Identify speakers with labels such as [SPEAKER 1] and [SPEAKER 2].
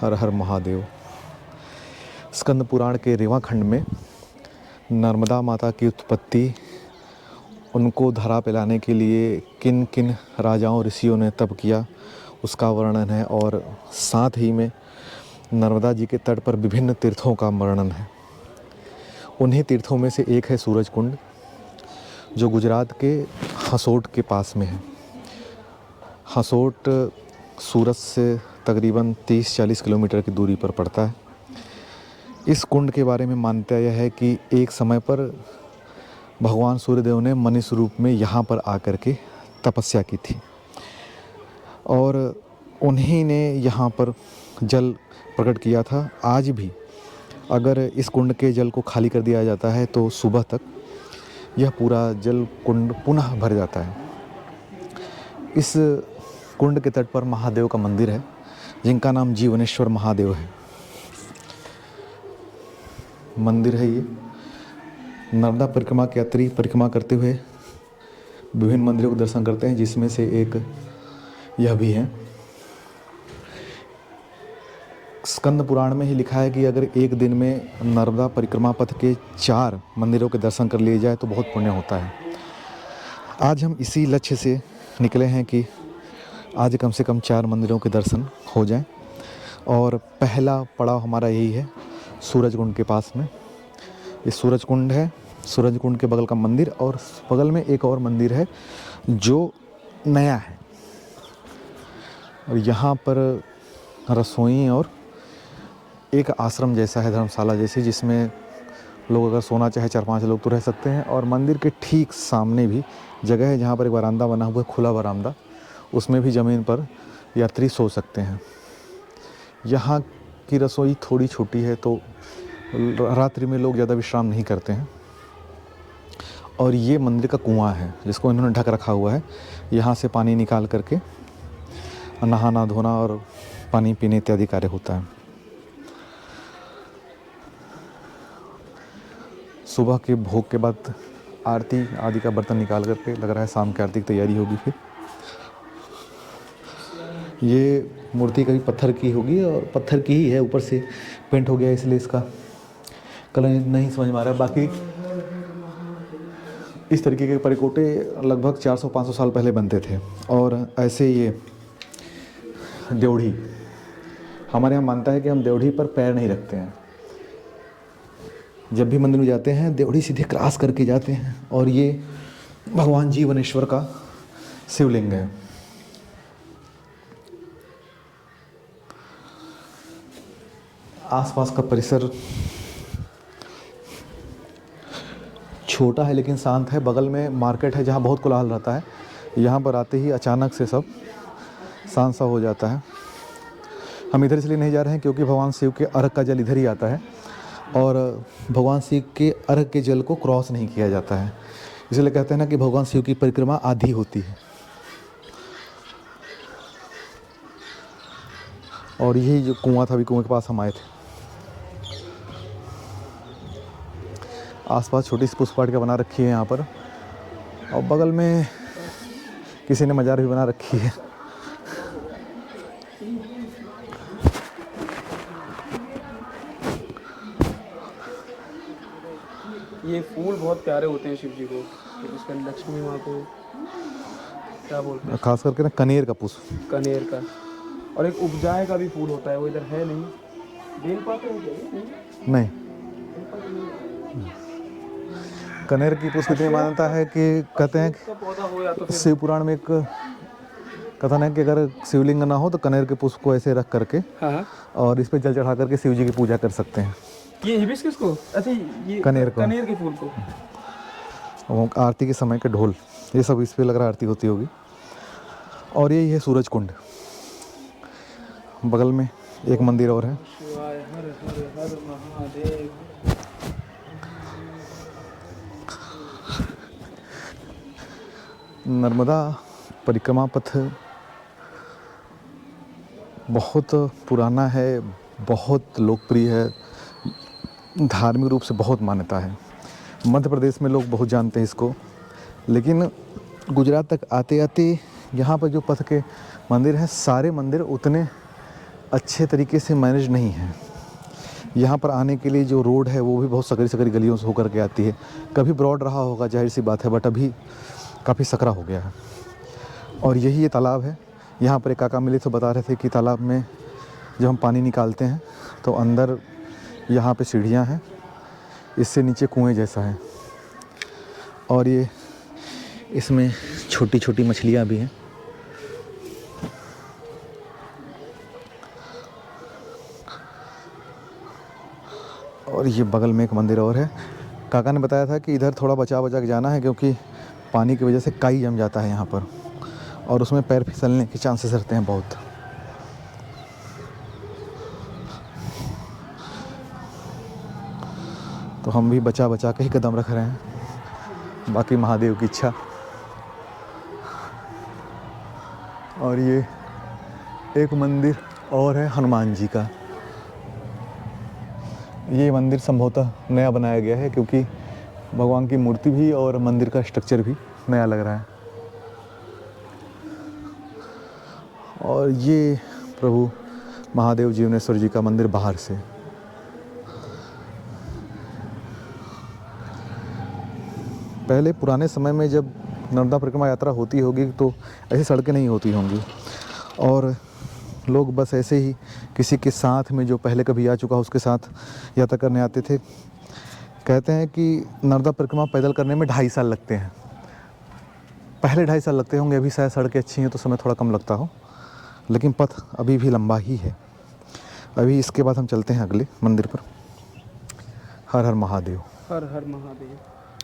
[SPEAKER 1] हर हर महादेव। स्कंद पुराण के रेवा खंड में नर्मदा माता की उत्पत्ति, उनको धरा पिलाने के लिए किन किन राजाओं ऋषियों ने तप किया उसका वर्णन है, और साथ ही में नर्मदा जी के तट पर विभिन्न तीर्थों का वर्णन है। उन्हीं तीर्थों में से एक है सूरज कुंड, जो गुजरात के हसोट के पास में है। हसोट सूरत से तकरीबन 30-40 किलोमीटर की दूरी पर पड़ता है। इस कुंड के बारे में मान्यता यह है कि एक समय पर भगवान सूर्यदेव ने मनुष्य रूप में यहाँ पर आकर के तपस्या की थी, और उन्हीं ने यहाँ पर जल प्रकट किया था। आज भी अगर इस कुंड के जल को खाली कर दिया जाता है तो सुबह तक यह पूरा जल कुंड पुनः भर जाता है। इस कुंड के तट पर महादेव का मंदिर है, जिनका नाम जीवनेश्वर महादेव है। मंदिर है ये। नर्मदा परिक्रमा के यात्री परिक्रमा करते हुए विभिन्न मंदिरों को दर्शन करते हैं, जिसमें से एक यह भी है। स्कंद पुराण में ही लिखा है कि अगर एक दिन में नर्मदा परिक्रमा पथ के 4 मंदिरों के दर्शन कर लिए जाए तो बहुत पुण्य होता है। आज हम इसी लक्ष्य से निकले हैं कि आज कम से कम 4 मंदिरों के दर्शन हो जाएं, और पहला पड़ाव हमारा यही है सूरज कुंड के पास में। ये सूरज कुंड है, सूरज कुंड के बगल का मंदिर, और बगल में एक और मंदिर है जो नया है, और यहाँ पर रसोई और एक आश्रम जैसा है, धर्मशाला जैसी, जिसमें लोग अगर सोना चाहे 4-5 लोग तो रह सकते हैं। और मंदिर के ठीक सामने भी जगह है जहाँ पर एक बरामदा बना हुआ है, खुला बरामदा, उसमें भी ज़मीन पर यात्री सो सकते हैं। यहाँ की रसोई थोड़ी छोटी है, तो रात्रि में लोग ज़्यादा विश्राम नहीं करते हैं। और ये मंदिर का कुआं है जिसको इन्होंने ढक रखा हुआ है। यहाँ से पानी निकाल करके नहाना धोना और पानी पीने इत्यादि कार्य होता है। सुबह के भोग के बाद आरती आदि का बर्तन निकाल करके लग रहा है शाम की आरती की तैयारी होगी। फिर ये मूर्ति कभी पत्थर की होगी, और पत्थर की ही है, ऊपर से पेंट हो गया इसलिए इसका कलर नहीं समझ में आ रहा है। बाकी इस तरीके के परिकोटे लगभग 400-500 साल पहले बनते थे। और ऐसे ये देवढ़ी, हमारे यहाँ मानता है कि हम देवढ़ी पर पैर नहीं रखते हैं। जब भी मंदिर में जाते हैं देवढ़ी सीधे क्रॉस करके जाते हैं, और ये भगवान जीवनेश्वर का शिवलिंग है। आसपास का परिसर छोटा है लेकिन शांत है। बगल में मार्केट है जहाँ बहुत कोलाहल रहता है। यहाँ पर आते ही अचानक से सब शांत सा हो जाता है। हम इधर इसलिए नहीं जा रहे हैं क्योंकि भगवान शिव के अर्घ का जल इधर ही आता है, और भगवान शिव के अर्घ के जल को क्रॉस नहीं किया जाता है। इसलिए कहते हैं ना कि भगवान शिव की परिक्रमा आधी होती है। और यही जो कुआं था, अभी कुएं के पास हम आए थे। आसपास छोटी सी पुष्प वाटिका बना रखी है यहाँ पर, और बगल में किसी ने मजार भी बना रखी है।
[SPEAKER 2] ये फूल बहुत प्यारे होते हैं शिव जी को। इसका लक्ष्मी माँ को क्या बोलते हैं,
[SPEAKER 1] खास करके ना कनेर का पुष्प,
[SPEAKER 2] कनेर का। और एक उपजाए का भी फूल होता है, वो इधर है नहीं। बेलपात
[SPEAKER 1] नहीं, कनेर की पुष्प की मान्यता है कि कहते हैं कि शिव पुराण में एक कथन है कि अगर शिवलिंग ना हो तो कनेर के पुष्प को ऐसे रख करके और इस पे जल चढ़ा करके शिव जी की पूजा कर सकते हैं।
[SPEAKER 2] ये हिबिस्कस को, अच्छा ये
[SPEAKER 1] कनेर
[SPEAKER 2] के फूल को।
[SPEAKER 1] वो आरती के समय के ढोल, ये सब इस पे लग रहा आरती होती होगी। और यही है सूरज कुंड। बगल में एक मंदिर और है।
[SPEAKER 2] हर हर हर महादेव।
[SPEAKER 1] नर्मदा परिक्रमा पथ बहुत पुराना है, बहुत लोकप्रिय है, धार्मिक रूप से बहुत मान्यता है। मध्य प्रदेश में लोग बहुत जानते हैं इसको, लेकिन गुजरात तक आते आते यहाँ पर जो पथ के मंदिर हैं, सारे मंदिर उतने अच्छे तरीके से मैनेज नहीं है। यहाँ पर आने के लिए जो रोड है वो भी बहुत सकरी सकरी गलियों से होकर के आती है। कभी ब्रॉड रहा होगा, जाहिर सी बात है, बट अभी काफ़ी सकरा हो गया है। और यही ये तालाब है। यहाँ पर एक काका मिले तो बता रहे थे कि तालाब में जब हम पानी निकालते हैं तो अंदर यहाँ पे सीढ़ियाँ हैं, इससे नीचे कुएं जैसा है, और ये इसमें छोटी छोटी मछलियाँ भी हैं। और ये बगल में एक मंदिर और है। काका ने बताया था कि इधर थोड़ा बचा के जाना है, क्योंकि पानी की वजह से काई जम जाता है यहाँ पर, और उसमें पैर फिसलने के चांसेस रहते हैं बहुत। तो हम भी बचा के ही कदम रख रहे हैं, बाकी महादेव की इच्छा। और ये एक मंदिर और है हनुमान जी का। ये मंदिर संभवतः नया बनाया गया है, क्योंकि भगवान की मूर्ति भी और मंदिर का स्ट्रक्चर भी नया लग रहा है। और ये प्रभु महादेव जीवनेश्वर जी का मंदिर बाहर से। पहले पुराने समय में जब नर्मदा परिक्रमा यात्रा होती होगी तो ऐसी सड़कें नहीं होती होंगी, और लोग बस ऐसे ही किसी के साथ में जो पहले कभी आ चुका उसके साथ यात्रा करने आते थे। कहते हैं कि नर्मदा परिक्रमा पैदल करने में 2.5 साल लगते हैं। पहले 2.5 साल लगते होंगे, अभी शायद सड़कें अच्छी हैं तो समय थोड़ा कम लगता हो, लेकिन पथ अभी भी लंबा ही है। अभी इसके बाद हम चलते हैं अगले मंदिर पर। हर हर महादेव।
[SPEAKER 2] हर हर महादेव।